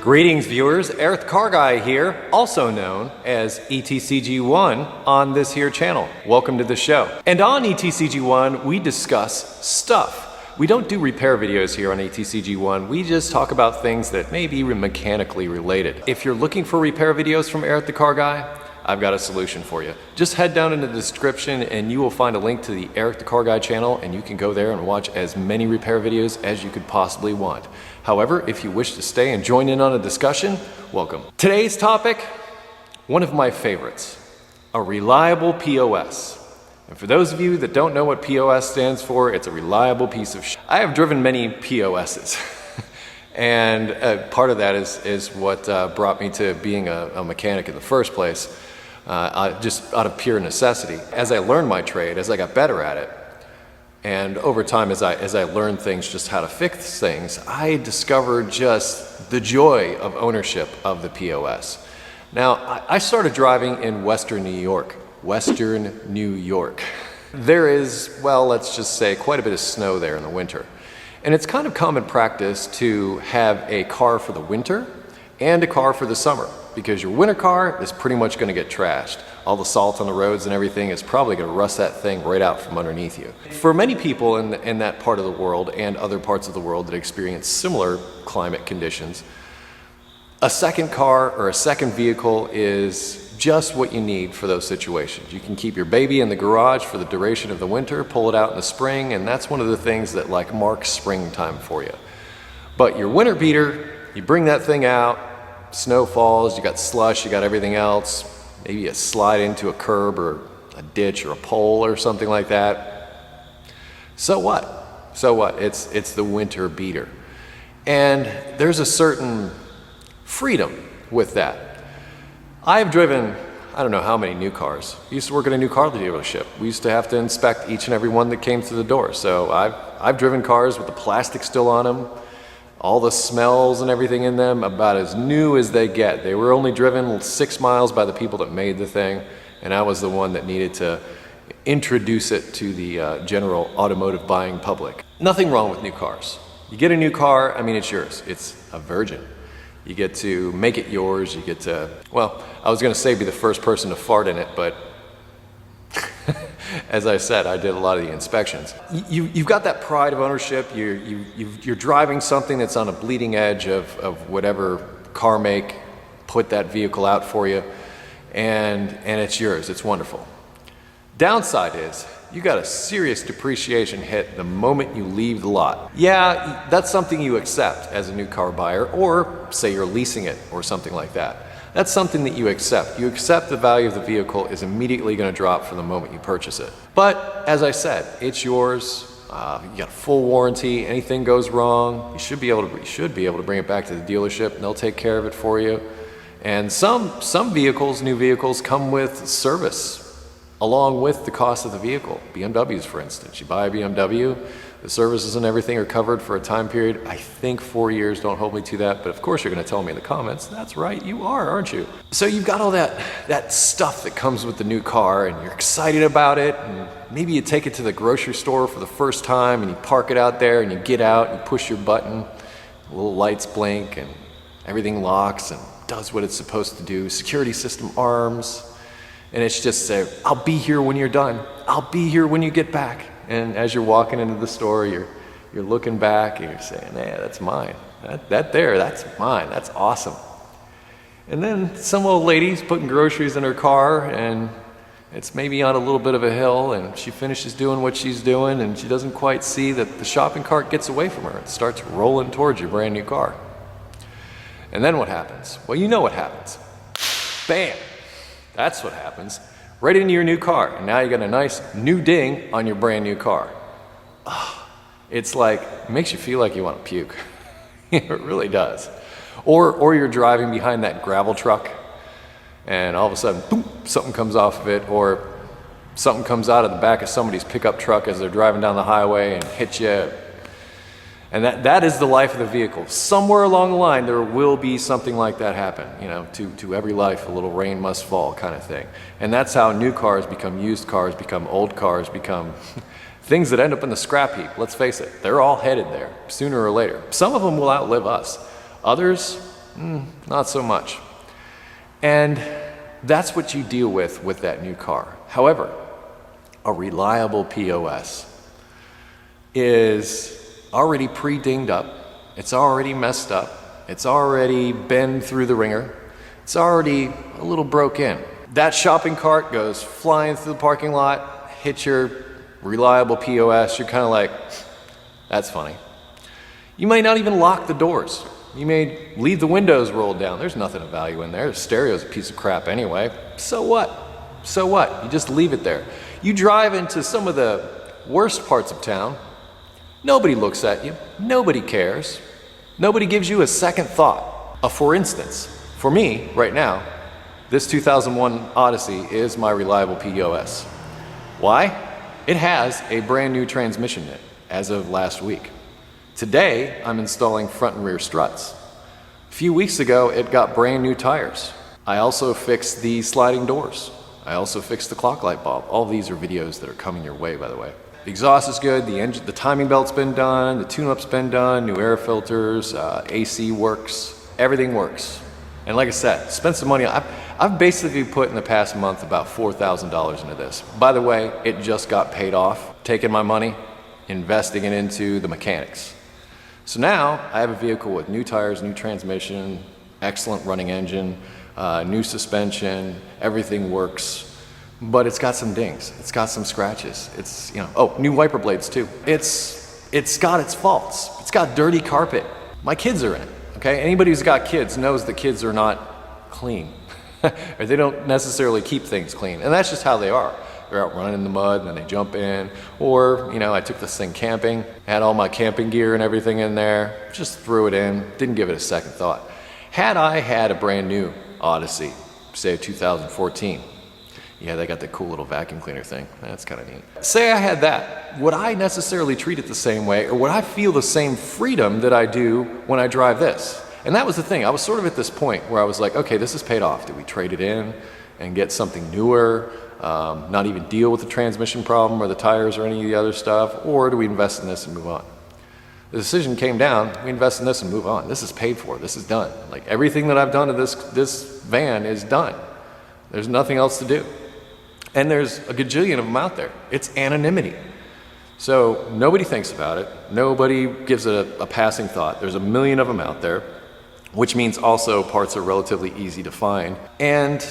Greetings viewers, Earth Car Guy here, also known as ETCG1 on this here channel. Welcome to the show. And on ETCG1, we discuss stuff. We don't do repair videos here on ETCG1, we just talk about things that may be mechanically related. If you're looking for repair videos from Earth the Car Guy, I've got a solution for you. Just head down in the description and you will find a link to the Eric the Car Guy channel, and you can go there and watch as many repair videos as you could possibly want. However, if you wish to stay and join in on a discussion, welcome. Today's topic, one of my favorites, a reliable POS. And for those of you that don't know what POS stands for, it's a reliable piece of shit. I have driven many POSs. And part of that is what brought me to being a mechanic in the first place, just out of pure necessity. As I learned my trade, as I got better at it, and over time as I learned things, just how to fix things, I discovered just the joy of ownership of the POS. Now, I started driving in Western New York. There is, well, let's just say quite a bit of snow there in the winter. And it's kind of common practice to have a car for the winter and a car for the summer, because your winter car is pretty much going to get trashed. All the salt on the roads and everything is probably going to rust that thing right out from underneath you. For many people in that part of the world and other parts of the world that experience similar climate conditions, a second car or a second vehicle is just what you need for those situations. You can keep your baby in the garage for the duration of the winter, pull it out in the spring, and that's one of the things that like marks springtime for you. But your winter beater, you bring that thing out, snow falls, you got slush, you got everything else, maybe you slide into a curb or a ditch or a pole or something like that. So what? So what? It's the winter beater. And there's a certain freedom with that. I've driven, I don't know how many new cars. I used to work at a new car dealership. We used to have to inspect each and every one that came through the door. So I've driven cars with the plastic still on them, all the smells and everything in them, about as new as they get. They were only driven 6 miles by the people that made the thing, and I was the one that needed to introduce it to the general automotive buying public. Nothing wrong with new cars. You get a new car, I mean, it's yours. It's a virgin. You get to make it yours, you get to, well, I was gonna say be the first person to fart in it, but as I said, I did a lot of the inspections. You've got that pride of ownership, you're driving something that's on a bleeding edge of whatever car make put that vehicle out for you, and it's yours, it's wonderful. Downside is, you got a serious depreciation hit the moment you leave the lot. Yeah, that's something you accept as a new car buyer, or say you're leasing it or something like that. That's something that you accept. You accept the value of the vehicle is immediately going to drop from the moment you purchase it. But as I said, it's yours. You got full warranty. Anything goes wrong, you should be able to bring it back to the dealership and they'll take care of it for you. And some vehicles, new vehicles, come with service along with the cost of the vehicle. BMWs, for instance. You buy a BMW, the services and everything are covered for a time period, I think 4 years, don't hold me to that, but of course you're gonna tell me in the comments, that's right, you are, aren't you? So you've got all that stuff that comes with the new car and you're excited about it, and maybe you take it to the grocery store for the first time and you park it out there and you get out and you push your button, little lights blink and everything locks and does what it's supposed to do, security system arms, and it's just say, I'll be here when you're done. I'll be here when you get back. And as you're walking into the store, you're looking back and you're saying, yeah, that's mine. That's mine. That's awesome. And then some old lady's putting groceries in her car and it's maybe on a little bit of a hill and she finishes doing what she's doing and she doesn't quite see that the shopping cart gets away from her and starts rolling towards your brand new car. And then what happens? Well, you know what happens. Bam! That's what happens. Right into your new car. And now you got a nice new ding on your brand new car. Oh, it's like, it makes you feel like you want to puke. It really does. Or you're driving behind that gravel truck and all of a sudden, boom, something comes off of it, or something comes out of the back of somebody's pickup truck as they're driving down the highway and hits you. And that is the life of the vehicle. Somewhere along the line, there will be something like that happen. You know, to every life, a little rain must fall kind of thing. And that's how new cars become used cars, become old cars, become things that end up in the scrap heap. Let's face it, they're all headed there, sooner or later. Some of them will outlive us. Others, Not so much. And that's what you deal with that new car. However, a reliable POS is already pre-dinged up, it's already messed up, it's already been through the ringer, it's already a little broke in. That shopping cart goes flying through the parking lot, hits your reliable POS, you're kind of like, that's funny. You may not even lock the doors. You may leave the windows rolled down. There's nothing of value in there. The stereo's a piece of crap anyway. So what? So what? You just leave it there. You drive into some of the worst parts of town. Nobody looks at you. Nobody cares. Nobody gives you a second thought. For instance, for me, right now, this 2001 Odyssey is my reliable POS. Why? It has a brand new transmission in it as of last week. Today, I'm installing front and rear struts. A few weeks ago, it got brand new tires. I also fixed the sliding doors. I also fixed the clock light bulb. All of these are videos that are coming your way, by the way. The exhaust is good, the timing belt's been done, the tune-up's been done, new air filters, AC works, everything works. And like I said, spent some money. I've basically put in the past month about $4,000 into this. By the way, it just got paid off. Taking my money, investing it into the mechanics. So now I have a vehicle with new tires, new transmission, excellent running engine, new suspension, everything works, but it's got some dings, it's got some scratches, it's, new wiper blades too. It's got its faults, it's got dirty carpet. My kids are in it, okay? Anybody who's got kids knows the kids are not clean, or they don't necessarily keep things clean, and that's just how they are. They're out running in the mud and then they jump in. Or, I took this thing camping, had all my camping gear and everything in there, just threw it in, didn't give it a second thought. Had I had a brand new Odyssey, say 2014, yeah, they got the cool little vacuum cleaner thing. That's kind of neat. Say I had that, would I necessarily treat it the same way, or would I feel the same freedom that I do when I drive this? And that was the thing. I was sort of at this point where I was like, okay, this is paid off. Do we trade it in and get something newer? Not even deal with the transmission problem or the tires or any of the other stuff, or do we invest in this and move on? The decision came down, we invest in this and move on. This is paid for, this is done. Like everything that I've done to this van is done. There's nothing else to do. And there's a gajillion of them out there. It's anonymity. So nobody thinks about it, nobody gives it a passing thought. There's a million of them out there, which means also parts are relatively easy to find. And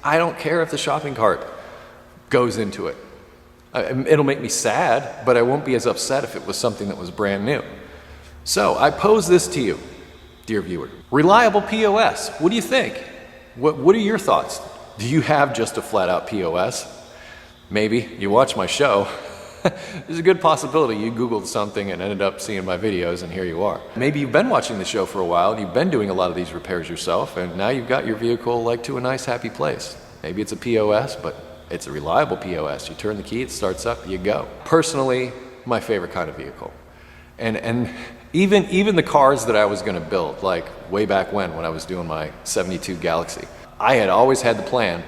I don't care if the shopping cart goes into it. It'll make me sad, but I won't be as upset if it was something that was brand new. So I pose this to you, dear viewer. Reliable POS, what do you think? What are your thoughts? Do you have just a flat out POS? Maybe you watch my show. There's a good possibility you Googled something and ended up seeing my videos and here you are. Maybe you've been watching the show for a while and you've been doing a lot of these repairs yourself and now you've got your vehicle like to a nice happy place. Maybe it's a POS, but it's a reliable POS. You turn the key, it starts up, you go. Personally, my favorite kind of vehicle. And even the cars that I was gonna build, like way back when I was doing my 72 Galaxy, I had always had the plan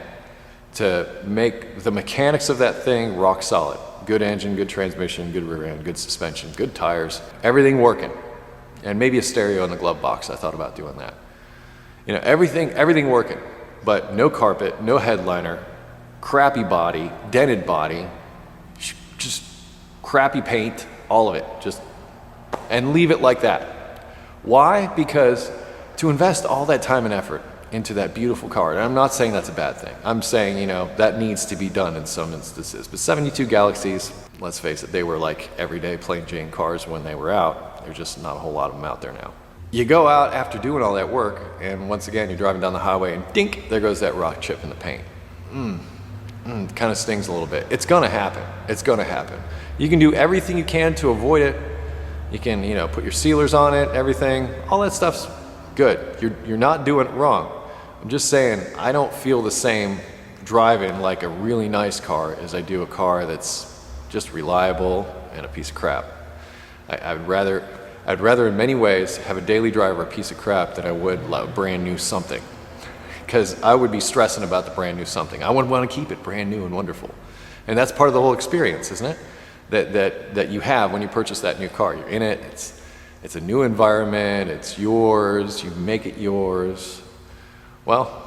to make the mechanics of that thing rock solid. Good engine, good transmission, good rear end, good suspension, good tires, everything working. And maybe a stereo in the glove box, I thought about doing that. Everything working, but no carpet, no headliner, crappy body, dented body, just crappy paint, all of it, and leave it like that. Why? Because to invest all that time and effort into that beautiful car, and I'm not saying that's a bad thing, I'm saying, that needs to be done in some instances, but 72 Galaxies, let's face it, they were like everyday plain Jane cars when they were out. There's just not a whole lot of them out there now. You go out after doing all that work, and once again, you're driving down the highway, and dink, there goes that rock chip in the paint. Kind of stings a little bit. It's gonna happen. It's gonna happen. You can do everything you can to avoid it. You can, put your sealers on it, everything. All that stuff's good. You're not doing it wrong. I'm just saying, I don't feel the same driving like a really nice car as I do a car that's just reliable and a piece of crap. I'd rather in many ways have a daily driver a piece of crap than I would a brand new something. Because I would be stressing about the brand new something. I would want to keep it brand new and wonderful. And that's part of the whole experience, isn't it? That you have when you purchase that new car. You're in it, It's a new environment, it's yours, you make it yours. Well,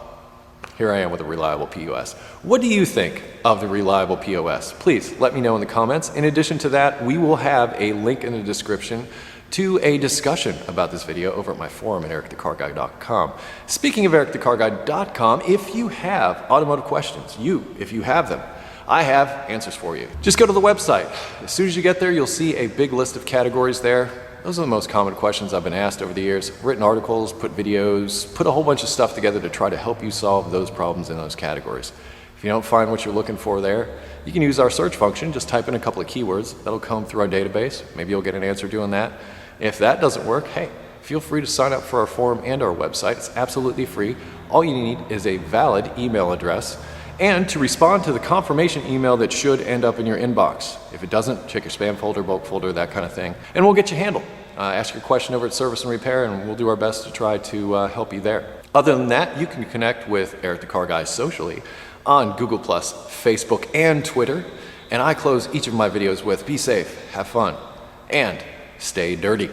here I am with the Reliable POS. What do you think of the Reliable POS? Please let me know in the comments. In addition to that, we will have a link in the description to a discussion about this video over at my forum at ericthecarguy.com. Speaking of ericthecarguy.com, if you have automotive questions, if you have them, I have answers for you. Just go to the website. As soon as you get there, you'll see a big list of categories there. Those are the most common questions I've been asked over the years. Written articles, put videos, put a whole bunch of stuff together to try to help you solve those problems in those categories. If you don't find what you're looking for there, you can use our search function. Just type in a couple of keywords. That'll come through our database. Maybe you'll get an answer doing that. If that doesn't work, hey, feel free to sign up for our forum and our website. It's absolutely free. All you need is a valid email address and to respond to the confirmation email that should end up in your inbox. If it doesn't, check your spam folder, bulk folder, that kind of thing, and we'll get you handled. Ask your question over at Service and Repair, and we'll do our best to try to help you there. Other than that, you can connect with Eric the Car Guy socially on Google+, Facebook, and Twitter. And I close each of my videos with, be safe, have fun, and stay dirty.